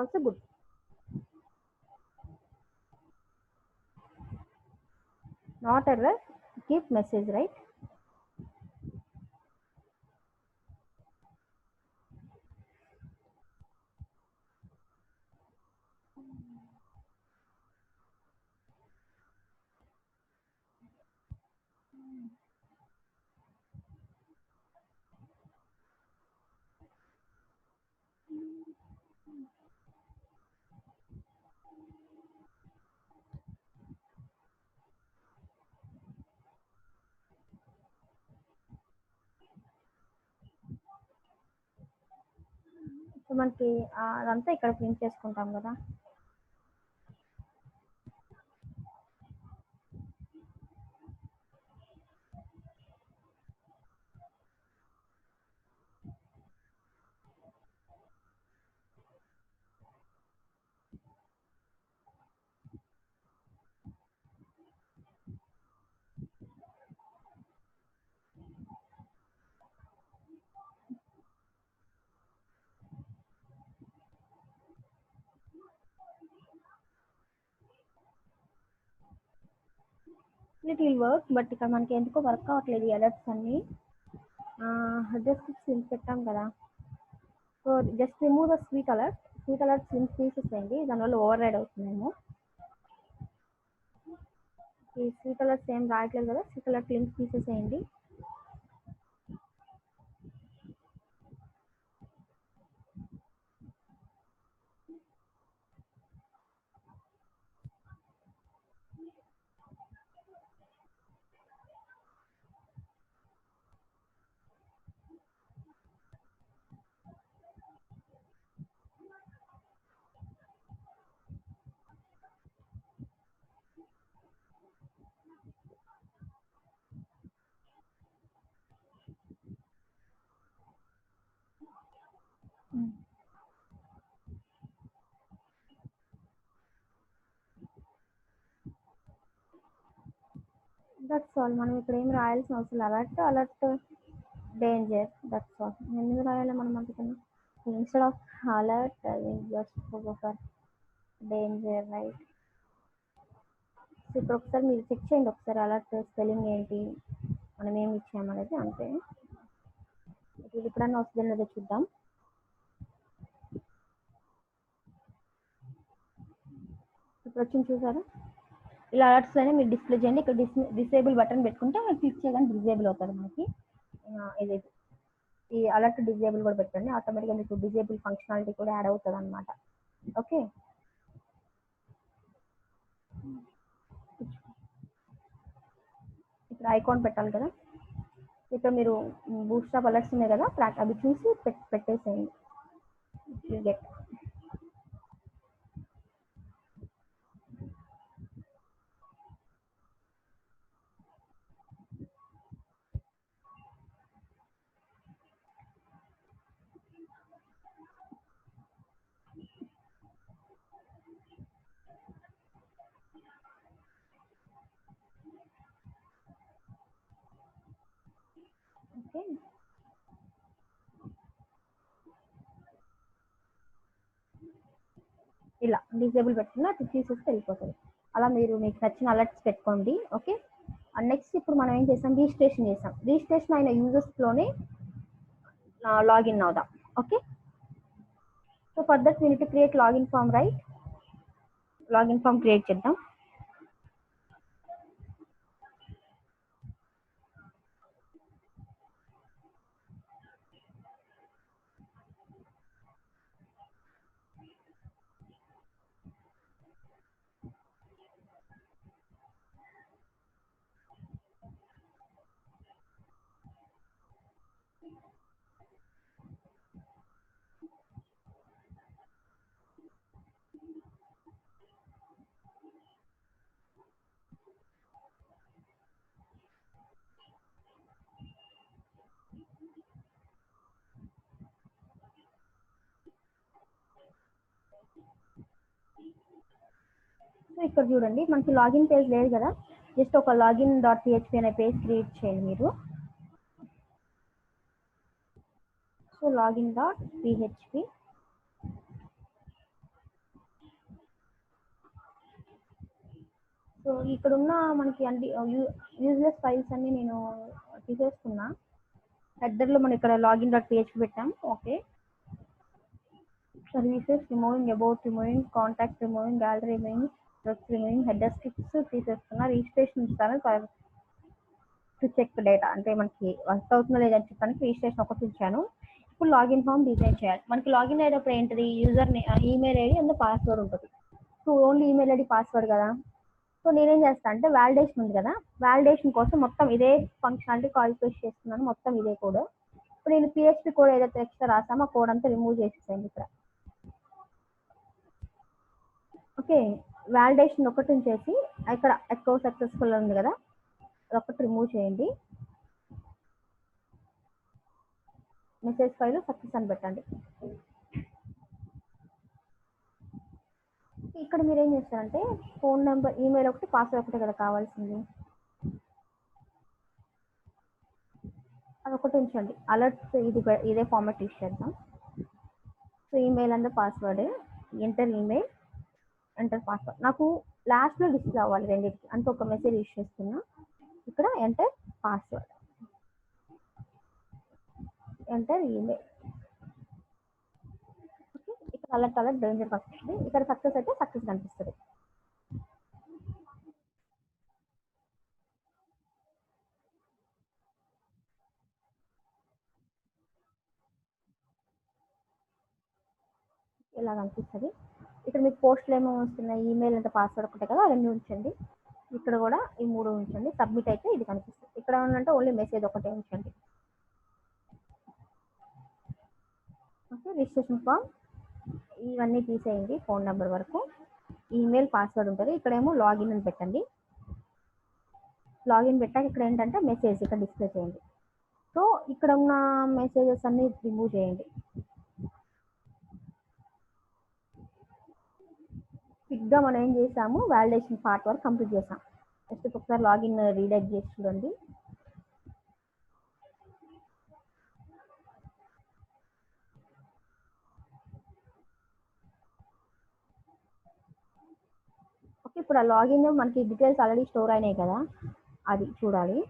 also good. Not error, keep message, right? So మనకి అదంతా ఇక్కడ ప్రింట్ చేసుకుంటాం కదా. ఇట్ విల్ వర్క్, బట్ ఇక్కడ మనకి ఎందుకో వర్క్ అవ్వట్లేదు ఈ అలర్ట్స్ అన్ని. జస్ట్ లింక్ పెట్టాం కదా, so just remove the sweet alerts link తీసేసేయండి, దానివల్ల ఓవర్ రైడ్ అవుతుందేమో. ఈ స్వీట్ అలర్ట్స్ ఏం రాయట్లేదు కదా, స్వీట్ అలర్ట్ లింక్ తీసేసేయండి. దట్స్ ఆల్, మనం ఇక్కడ ఏం రాయాల్సిన అవసరం. Alert danger, that's all. ఎందుకు రాయాలి మనం అందుకని, instead of alert just for danger, right. ఇప్పుడు ఒకసారి మీరు చెక్ చేయండి ఒకసారి అలర్ట్ స్పెల్లింగ్ ఏంటి, మనం ఏమి ఇచ్చామనేది, అంతే. ఇది ఎప్పుడన్నా వస్తుందో లేదో చూద్దాం. ఇప్పుడు వచ్చింది చూసారా, ఇలా అలర్ట్స్ అయినా మీరు డిస్ప్లే చేయండి. ఇక్కడ డిసేబుల్ బటన్ పెట్టుకుంటే క్లిక్ చేయగానే డిజేబుల్ అవుతుంది మనకి. ఇది ఈ అలర్ట్ డిజేబుల్ కూడా పెట్టండి, ఆటోమేటిక్గా మీకు డిజేబుల్ ఫంక్షనాలిటీ కూడా యాడ్ అవుతుంది అనమాట. ఓకే, ఇప్పుడు ఐకాన్ పెట్టాలి కదా, ఇక్కడ మీరు బూస్ట్ ఆఫ్ అలర్ట్స్ ఉన్నాయి కదా, అవి చూసి పెట్టేసేయండి. Get okay. ఇలా డిజేబుల్ పెట్టుకున్నా అది తీసేస్తే వెళ్ళిపోతుంది. అలా మీరు మీకు నచ్చిన అలర్ట్స్ పెట్టుకోండి. ఓకే, అండ్ నెక్స్ట్ ఇప్పుడు మనం ఏం చేసాం, రిజిస్ట్రేషన్ అయిన యూజర్స్లోనే లాగిన్ అవుదాం. Okay, so for that we need to create login form, right. Login form create చేద్దాం. సో ఇక్కడ చూడండి మనకి లాగిన్ పేజ్ లేదు కదా, జస్ట్ ఒక లాగిన్ డాట్ పిహెచ్పి అనే పేజ్ క్రియేట్ చేయండి మీరు. So login dot PHP, so ఇక్కడ ఉన్న మనకి అన్ని యూజ్లెస్ ఫైల్స్ అన్ని నేను తీసేస్తున్నా. హెడర్లో మనం ఇక్కడ లాగిన్ డాట్ పిహెచ్పి పెట్టాం. Okay, services removing, about removing, contact removing, gallery removing, drugs removing, header strips తీసేస్తున్నా. రిజిస్ట్రేషన్ ఇస్తాను టు చెక్ డేటా, అంటే మనకి వర్క్ అవుతుందో లేదని చెప్పడానికి రిజిస్ట్రేషన్ ఒకటి ఇచ్చాను. ఇప్పుడు లాగిన్ ఫామ్ డిజైన్ చేయాలి. మనకి లాగిన్ అయ్యేటప్పుడు ఏంటిది, user email ID and password ఉంటుంది. So only email ID password కదా. సో నేనేం చేస్తాను అంటే వాలిడేషన్ ఉంది కదా, వాలిడేషన్ కోసం మొత్తం ఇదే ఫంక్షనాలిటీ కాల్ పేస్ట్ చేస్తున్నాను, మొత్తం ఇదే కోడ్. ఇప్పుడు నేను పిహెచ్పి కోడ్ ఏదైతే ఎక్స్ట్రా రాసామో ఆ కోడ్ అంతా రిమూవ్ చేసేసాను ఇక్కడ. ఓకే, వాలిడేషన్ ఒకటి ఉంచేసి ఇక్కడ ఎకో సక్సెస్ఫుల్ ఉంది కదా, అదొకటి రిమూవ్ చేయండి. మెసేజ్ ఫైల్ సక్సెస్ అని పెట్టండి. ఇక్కడ మీరు ఏం చేస్తారంటే ఫోన్ నెంబర్, ఈమెయిల్ ఒకటి, పాస్వర్డ్ ఒకటి కదా కావాల్సింది, అదొకటి ఉంచండి. అలర్ట్స్ ఇదే ఫార్మాట్ యూస్ చేద్దాం. So email and password, enter email, enter password. నాకు లాస్ట్లో డిస్ప్లే అవ్వాలి రెండింటికి, అంటే ఒక మెసేజ్ యూస్ చేస్తున్నా. ఇక్కడ enter password, enter email. Okay, ఇక్కడ అలర్ట్ డేంజర్ వస్తుంది. ఇక్కడ సక్సెస్ అయితే సక్సెస్ కనిపిస్తుంది. ఇలా కనిపిస్తుంది. ఇక్కడ మీకు పోస్ట్లు ఏమో వస్తున్నాయి, ఈమెయిల్ అంటే పాస్వర్డ్ ఒకటే కదా, అవన్నీ ఉంచండి. ఇక్కడ కూడా ఈ 3 ఉంచండి. సబ్మిట్ అయితే ఇది కనిపిస్తుంది. ఇక్కడ ఏంటంటే ఓన్లీ మెసేజ్ ఒకటే ఉంచండి. ఓకే, రిజిస్ట్రేషన్ ఫామ్ ఇవన్నీ తీసేయండి, ఫోన్ నెంబర్ వరకు. ఈమెయిల్ పాస్వర్డ్ ఉంటుంది. ఇక్కడేమో లాగిన్ అని పెట్టండి. లాగిన్ పెట్టాక ఇక్కడ ఏంటంటే మెసేజ్ ఇక్కడ డిస్ప్లే చేయండి. సో ఇక్కడ ఉన్న మెసేజెస్ అన్ని రిమూవ్ చేయండి. క్విక్గా మనం ఏం చేసాము, వాలిడేషన్ పార్ట్ వరకు కంప్లీట్ చేసాం. జస్ట్ ఒకసారి లాగిన్ రీడైట్ చేసి చూడండి. ఓకే, ఇప్పుడు ఆ లాగిన్ మనకి డీటెయిల్స్ ఆల్రెడీ స్టోర్ అయినాయి కదా, అది చూడాలి.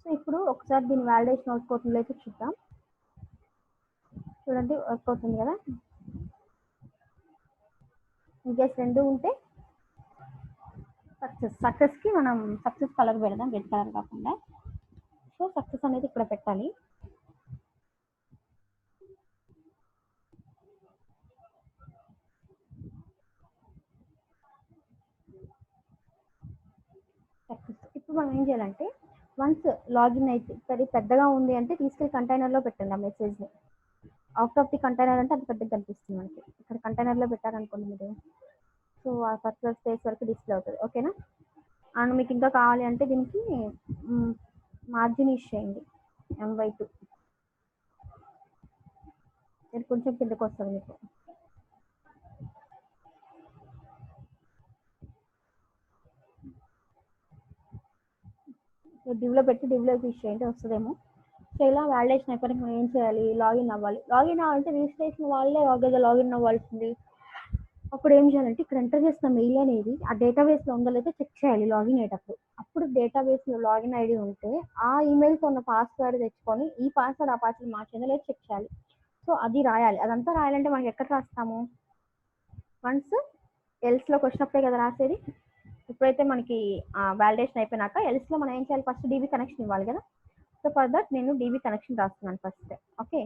సో ఇప్పుడు ఒకసారి దీని వాలిడేషన్ అవుట్పుట్ అయితే చూద్దాం. చూడండి వర్క్ అవుతుంది కదా. ఇంకేస్ 2 ఉంటే సక్సెస్కి మనం సక్సెస్ కలర్ పెడదాం, రెడ్ కలర్ కాకుండా. సో సక్సెస్ అనేది ఇక్కడ పెట్టాలి. సక్సెస్. ఇప్పుడు మనం ఏం చేయాలంటే వన్స్ లాగిన్ అయితే సరే పెద్దగా ఉంది అంటే తీసుకెళ్ళి కంటైనర్లో పెట్టండి ఆ మెసేజ్ని. అవుట్ ఆఫ్ ది కంటైనర్ అంటే అది పెద్దగా కనిపిస్తుంది మనకి. ఇక్కడ కంటైనర్లో పెట్టారనుకోండి మీరు, సో ఆ పర్టికులర్ స్పేస్ వరకు డిస్ప్లే అవుతుంది. ఓకేనా? అండ్ మీకు ఇంకా కావాలి అంటే దీనికి మార్జిన్ యూస్ చేయండి M/2. ఇది కొంచెం కిందకు వస్తుంది మీకు. డివ్లో పెట్టి డివ్లో యూస్ చేయండి వస్తుందేమో. సో ఇలా వ్యాలిడేషన్ అయిపోయినాక మనం ఏం చేయాలి? లాగిన్ అవ్వాలి. లాగిన్ అవ్వాలంటే రిజిస్ట్రేషన్ వాళ్ళే లాగిన్ అవ్వాల్సింది. అప్పుడు ఏం చేయాలంటే ఇక్కడ ఎంటర్ చేసిన మెయిల్ అనేది ఆ డేటాబేస్లో ఉందో లేదో చెక్ చేయాలి లాగిన్ అయ్యేటప్పుడు. అప్పుడు డేటాబేస్లో లాగిన్ ఐడి ఉంటే ఆ ఈమెయిల్తో ఉన్న పాస్వర్డ్ తెచ్చుకొని ఈ పాస్వర్డ్ ఆ పాస్వర్డ్ మార్చిందో లేదో చెక్ చేయాలి. సో అది రాయాలి. అదంతా రాయాలంటే మనకి ఎక్కడ రాస్తాము? వన్స్ ఎల్స్లోకి వచ్చినప్పుడే కదా రాసేది. ఇప్పుడైతే మనకి వ్యాలిడేషన్ అయిపోయినాక ఎల్స్లో మనం ఏం చేయాలి? ఫస్ట్ డీబీ కనెక్షన్ ఇవ్వాలి కదా. సో ఫర్ దట్ నేను డీబీ కనెక్షన్ రాస్తున్నాను first. Okay,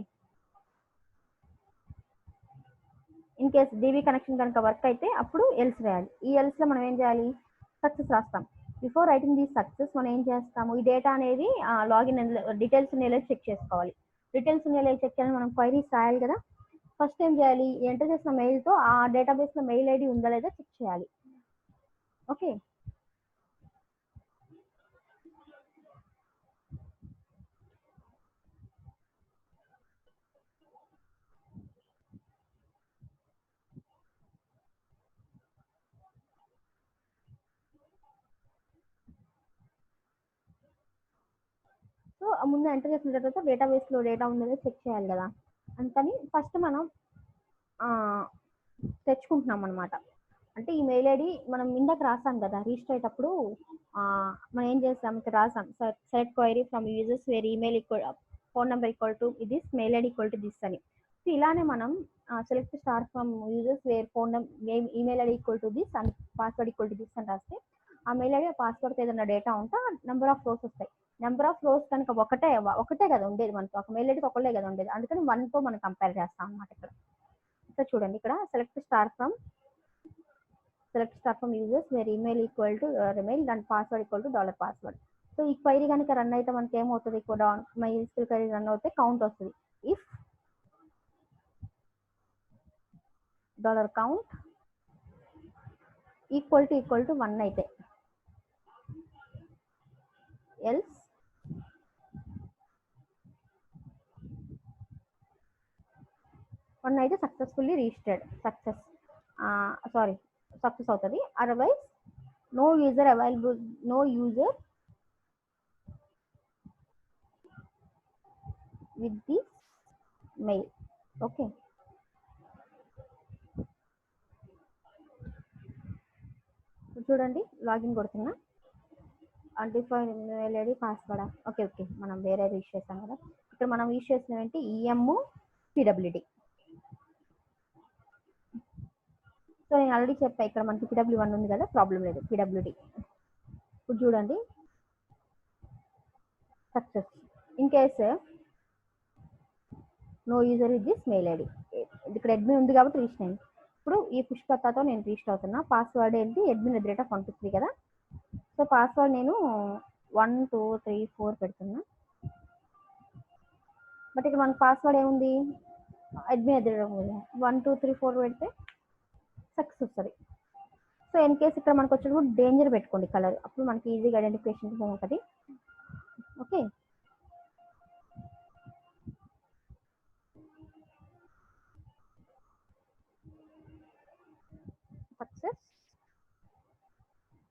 in case DB connection కనుక వర్క్ అయితే అప్పుడు ఎల్స్ రాయాలి. ఈ ఎల్స్లో మనం ఏం చేయాలి? సక్సెస్ రాస్తాం. బిఫోర్ రైటింగ్ ది సక్సెస్ మనం ఏం చేస్తాము? ఈ డేటా అనేది లాగిన్ డీటెయిల్స్ ఉన్నాయో చెక్ చేసుకోవాలి. డీటెయిల్స్ ఉన్నాయో చెక్ చేయాలి, మనం క్వైరీస్ రాయాలి కదా. ఫస్ట్ ఏం చేయాలి? ఎంటర్ చేసిన మెయిల్తో ఆ డేటాబేస్లో మెయిల్ ఐడి ఉందా లేదా చెక్ చేయాలి. ఓకే, సో ముందు ఎంటర్ చేసిన తర్వాత డేటాబేస్లో డేటా ఉందో చెక్ చేయాలి కదా. అందుకని ఫస్ట్ మనం తెచ్చుకుంటున్నాం అనమాట. అంటే ఈ మెయిల్ ఐడి మనం ఇందాక రాసాం కదా రిజిస్టర్ అయ్యేటప్పుడు, మనం ఏం చేస్తాం? ఇక్కడ రాసాం select query from users where email equal phone number equal to this, mail ID equal to this అని. సో ఇలానే మనం select star from users where email ID equal to this and password equal to this అని రాస్తే ఆ mail ID password ఏదైనా data ఉంటే number of rows వస్తాయి. Number of rows కనుక ఒకటే కదా ఉండేది మనకి, ఒక మెయిల్ ఐడికి ఒకటే కదా ఉండేది. అందుకని 1తో మనం కంపేర్ చేస్తాం అనమాట ఇక్కడ. సో చూడండి ఇక్కడ select star from users where email equal to email and password equal to $password. So ఈ క్వైరీ కనుక రన్ అయితే మనకి ఏమవుతుంది? కూడా మై SQL క్వైరీ రన్ అవుతే కౌంట్ వస్తుంది. ఇఫ్ $count ఈక్వల్ టు 1 అయితే, ఎల్స్ అయితే సక్సెస్ఫుల్లీ రిజిస్టర్డ్ సక్సెస్ అవుతుంది. Otherwise no user available, no user with the mail. Okay, చూడండి లాగిన్ కొడుతున్నా. అన్డిఫైన్డ్ మెయిల్ ఐడి పాస్వర్డా? ఓకే, మనం వేరే యూజ్ చేస్తాం కదా. ఇక్కడ మనం యూజ్ చేసిన ఏంటి? EM PWD. సో నేను ఆల్రెడీ చెప్పా ఇక్కడ మనకి PW1 ఉంది కదా, ప్రాబ్లం లేదు. PWD ఇప్పుడు చూడండి success. In case no user with this mail ID, ఇక్కడ అడ్మిన్ ఉంది కాబట్టి రిజిస్టర్ అయింది. ఇప్పుడు ఈ పుష్పతతో నేను రిజిస్టర్ అవుతున్నా. పాస్వర్డ్ ఏంటి? admin@123 కదా. సో పాస్వర్డ్ నేను 1 2 3 4 పెడుతున్నా. బట్ ఇక్కడ మనకు పాస్వర్డ్ ఏముంది? admin@1 2 3 4 పెడితే సక్సెస్ వస్తుంది. సో ఇన్ కేస్ ఇక్కడ మనకు వచ్చేటప్పుడు డేంజర్ పెట్టుకోండి కలర్, అప్పుడు మనకి ఈజీగా ఐడెంటిఫికేషన్ ఉంటుంది. Okay, success.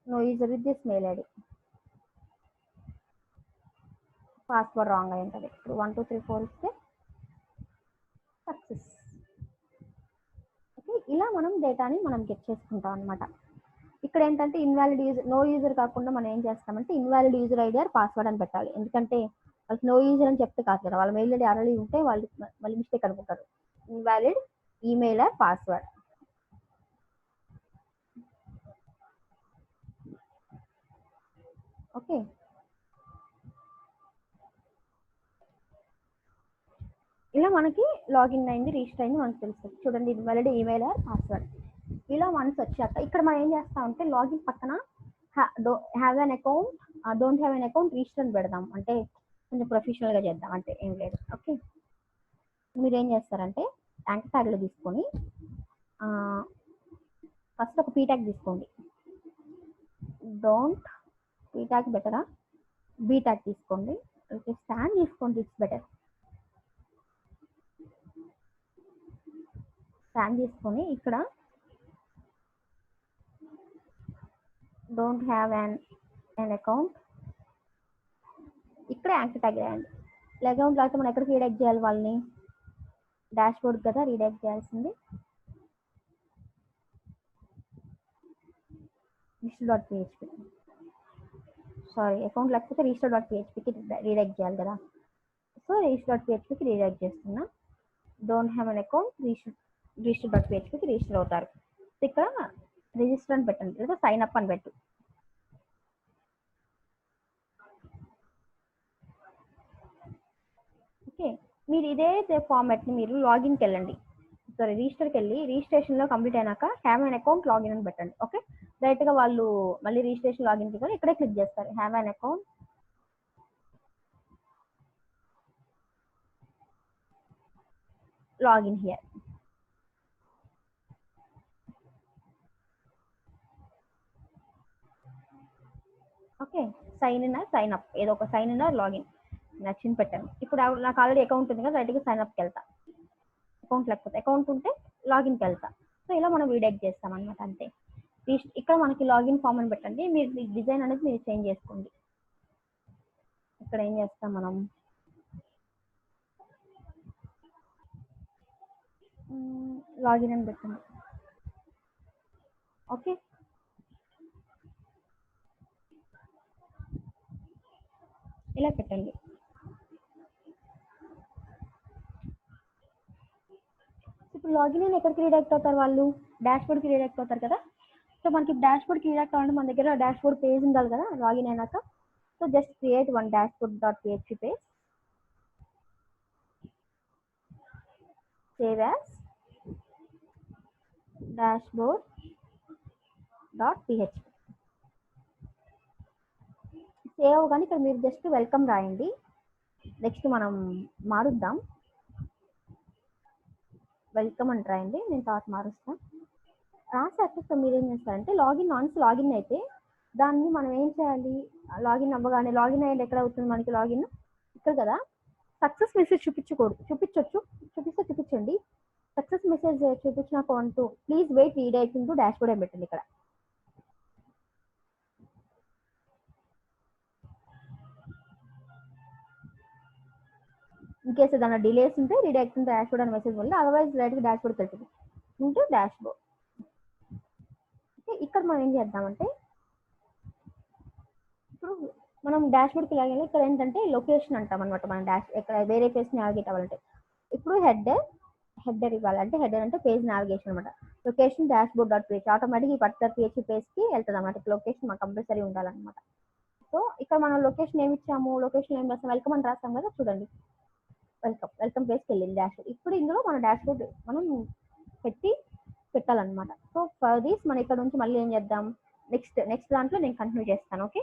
No user with this mail ID, password wrong అయి ఉంటుంది. ఇప్పుడు 1 2 3 4 ఇస్తే సక్సెస్. ఓకే, ఇలా మనం డేటాని మనం గెట్ చేసుకుంటాం అనమాట. ఇక్కడ ఏంటంటే ఇన్వాలిడ్ యూజర్, నో యూజర్ కాకుండా మనం ఏం చేస్తామంటే invalid user ID are password అని పెట్టాలి. ఎందుకంటే వాళ్ళకి నో యూజర్ అని చెప్తే కాదు కదా, వాళ్ళ మెయిల్ ఐడి ఆల్రెడీ ఉంటే వాళ్ళు మళ్ళీ మిస్టేక్ అనుకుంటారు. Invalid email are password. Okay, ఇలా మనకి లాగిన్ అయింది, రిజిస్టర్ అయింది మనకు తెలుస్తుంది. చూడండి ఇన్వాలిడ్ ఈమెయిల్ ఆర్ పాస్వర్డ్. ఇలా వన్స్ వచ్చాక ఇక్కడ మనం ఏం చేస్తామంటే లాగిన్ పక్కన have an account don't have an account register అని పెడదాం, అంటే కొంచెం ప్రొఫెషనల్గా చేద్దాం, అంటే ఏం లేదు. ఓకే, మీరు ఏం చేస్తారంటే యాంకర్ ట్యాగ్లో తీసుకొని ఫస్ట్ ఒక పీ ట్యాగ్ తీసుకోండి. డోంట్ పీ ట్యాగ్ బెటరా, బీ ట్యాగ్ తీసుకోండి. ఓకే, స్టాండ్ తీసుకోండి, ఇట్స్ బెటర్. స్టాండ్ తీసుకొని ఇక్కడ డోంట్ హ్యావ్ అన్ అకౌంట్, ఇక్కడ యాంకర్ ట్యాగ్ రాయండి. అకౌంట్ లేకపోతే మనం ఎక్కడికి రీడైరెక్ట్ చేయాలి వాళ్ళని, డాష్ బోర్డ్ కదా రీడైరెక్ట్ చేయాల్సింది. రిజిస్టర్.php, సారీ అకౌంట్ లేకపోతే రిజిస్టర్.phpకి రీడైరెక్ట్ చేయాలి కదా. సో రిజిస్టర్.phpకి రీడైరెక్ట్ చేస్తున్నా. డోంట్ హ్యావ్ అన్ అకౌంట్, రిజిస్టర్.phpకి రిజిస్టర్ అవుతారు. ఇక్కడ రిజిస్టర్ అని పెట్టండి, లేదా సైన్ అప్ అని పెట్టు. ఓకే, మీరు ఇదే ఫార్మాట్ని మీరు లాగిన్కి వెళ్ళండి, సారీ రిజిస్టర్కి వెళ్ళి రిజిస్ట్రేషన్లో కంప్లీట్ అయినాక హ్యావ్ అన్ అకౌంట్ లాగిన్ అని పెట్టండి. ఓకే, డైరెక్ట్గా వాళ్ళు మళ్ళీ రిజిస్ట్రేషన్ లాగిన్కి కూడా ఇక్కడే క్లిక్ చేస్తారు. Have an account, login here. Okay, sign in sign up, ఏదో ఒక సైన్ ఇన్ లాగిన్ నచ్చింది పెట్టాను. ఇప్పుడు నాకు ఆల్రెడీ అకౌంట్ ఉంది కదా, డైరెక్ట్గా సైన్ అప్కి వెళ్తా. అకౌంట్ లేకపోతే అకౌంట్ ఉంటే లాగిన్కి వెళ్తా. సో ఇలా మనం రీడైరెక్ట్ చేస్తాం అనమాట, అంతే. ఇక్కడ మనకి లాగిన్ ఫామ్ అని పెట్టండి, మీరు డిజైన్ అనేది మీరు చేంజ్ చేసుకోండి. ఇక్కడ ఏం చేస్తాం మనం, లాగిన్ అని పెట్టండి. ఓకే, ఇలా పెట్టండి. ఇప్పుడు లాగిన్ అయిన ఎక్కడికి రీడైరెక్ట్ అవుతారు వాళ్ళు, డాష్ బోర్డ్కి రీడైరెక్ట్ అవుతారు కదా. సో మనకి డాష్ బోర్డ్కి రీడైరెక్ట్ అవ్వాలంటే మన దగ్గర డాష్ బోర్డ్ పేజ్ ఉండాలి కదా లాగిన్ అయినాక. So just create one dashboard.php page, save as dashboard.php. Save కానీ ఇక్కడ మీరు జస్ట్ వెల్కమ్ రాయండి. నెక్స్ట్ మనం మారుద్దాం, వెల్కమ్ అని రాయండి, నేను తర్వాత మారుస్తాను. రాసాక మీరు ఏం చేస్తారంటే లాగిన్ అయితే దాన్ని మనం ఏం చేయాలి, లాగిన్ అవ్వగానే లాగిన్ అయ్యేది ఎక్కడ అవుతుంది మనకి లాగిన్, ఇక్కడ కదా. సక్సెస్ మెసేజ్ చూపించండి. సక్సెస్ మెసేజ్ చూపించినాక please wait redirecting to dashboard అని పెట్టండి. ఇక్కడ ఇన్ కేసు ఏదైనా డిలేస్ ఉంటే రీడైరెక్టింగ్ టు డాష్ బోర్డ్ అని మెసేజ్ వల్ల, అదర్వైజ్ డైరెక్ట్గా డాష్ బోర్డ్ వెళ్తుంది ఇంటూ డాష్ బోర్డ్. ఇక్కడ మనం ఏం చేద్దామంటే, ఇప్పుడు మనం డాష్ బోర్డ్కి లాగిన్, ఇక్కడ ఏంటంటే లొకేషన్ అంటాం అనమాట. మన డాష్ ఎక్కడ వేరే పేజ్ నావిగేట్ అవ్వాలంటే, ఇప్పుడు హెడర్ ఇవ్వాలంటే, హెడర్ అంటే పేజ్ నావిగేషన్ అనమాట. లొకేషన్ dashboard.php ఆటోమేటిక్ ఈ పర్టికులర్ PHP పేజ్కి వెళ్తుంది అనమాట. లొకేషన్ మనకు కంపల్సరీ ఉండాలన్నమాట. సో ఇక్కడ మనం లొకేషన్ ఏమి ఇచ్చాము, లొకేషన్ ఏం రాస్తాం, వెల్కమ్ అని రాస్తాం కదా, చూడండి వెల్కమ్ పేజ్కి వెళ్ళింది డాష్ బోర్డ్. ఇప్పుడు ఇందులో మన డాష్ బోర్డ్ మనం పెట్టాలన్నమాట. సో ఫర్ దిస్ మనం ఇక్కడ నుంచి మళ్ళీ ఏం చేద్దాం, నెక్స్ట్ దాంట్లో నేను కంటిన్యూ చేస్తాను. ఓకే.